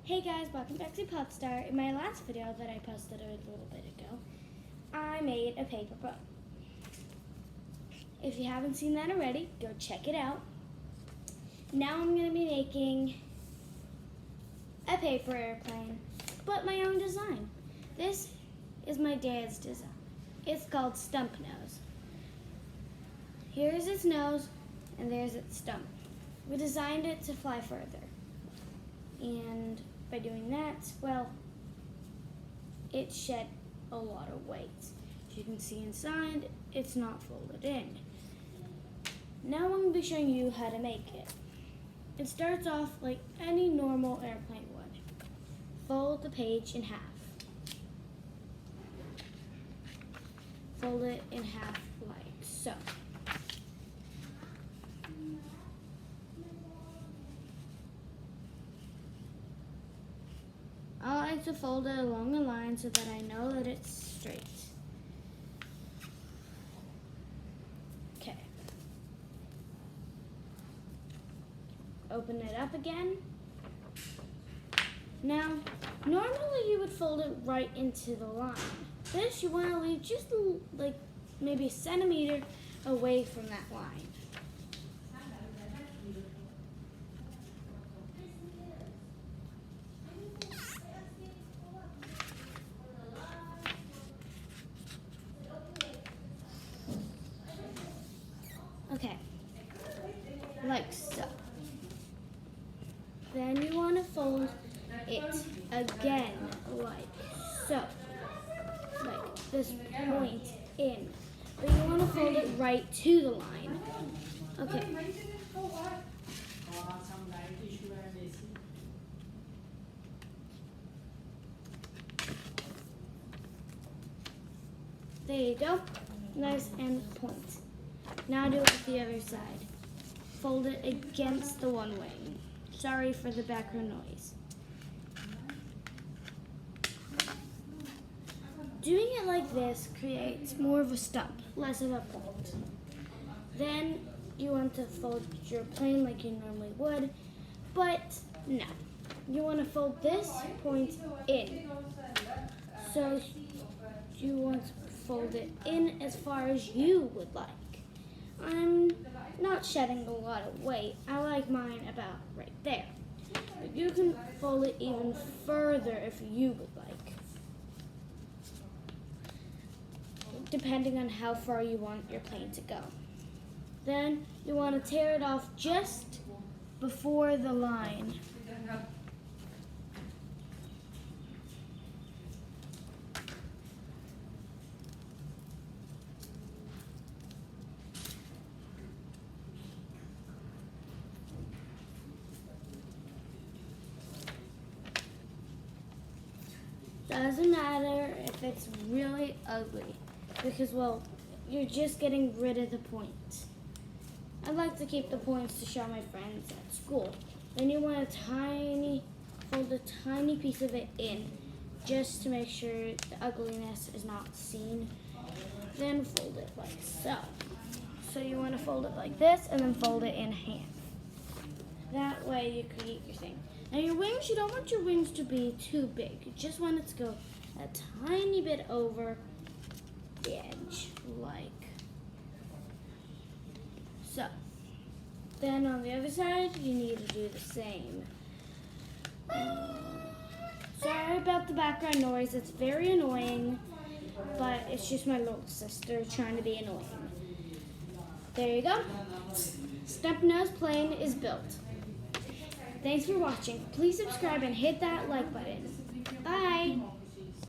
Hey guys, welcome back to Popstar. In my last video that I posted a little bit ago, I made a paper boat. If you haven't seen that already, go check it out. Now I'm going to be making a paper airplane, but my own design. This is my dad's design. It's called Stump Nose. Here's its nose, and there's its stump. We designed it to fly further. And by doing that, well, it shed a lot of weight. As you can see inside, it's not folded in. Now I'm going to be showing you how to make it. It starts off like any normal airplane would. Fold the page in half. Fold it in half like so. I like to fold it along the line so that I know that it's straight. Okay. Open it up again. Now, normally you would fold it right into the line. This you want to leave just like maybe a centimeter away from that line. Okay, like so. Then you want to fold it again, like so. Like this point in. But you want to fold it right to the line. Okay. There you go. Nice and point. Now do it with the other side. Fold it against the one wing. Sorry for the background noise. Doing it like this creates more of a stump, less of a point. Then you want to fold your plane like you normally would, but no. You want to fold this point in. So you want to fold it in as far as you would like. I'm not shedding a lot of weight. I like mine about right there. But you can fold it even further if you would like, depending on how far you want your plane to go. Then you want to tear it off just before the line. Doesn't matter if it's really ugly because, well, you're just getting rid of the point. I like to keep the points to show my friends at school. Then you want fold a tiny piece of it in just to make sure the ugliness is not seen. Then fold it like so. So you want to fold it like this and then fold it in half. That way you create your thing. Now your wings, you don't want your wings to be too big. You just want it to go a tiny bit over the edge, like so. Then on the other side, you need to do the same. Sorry about the background noise. It's very annoying, but it's just my little sister trying to be annoying. There you go. Stump Nose plane is built. Thanks for watching. Please subscribe and hit that like button. Bye!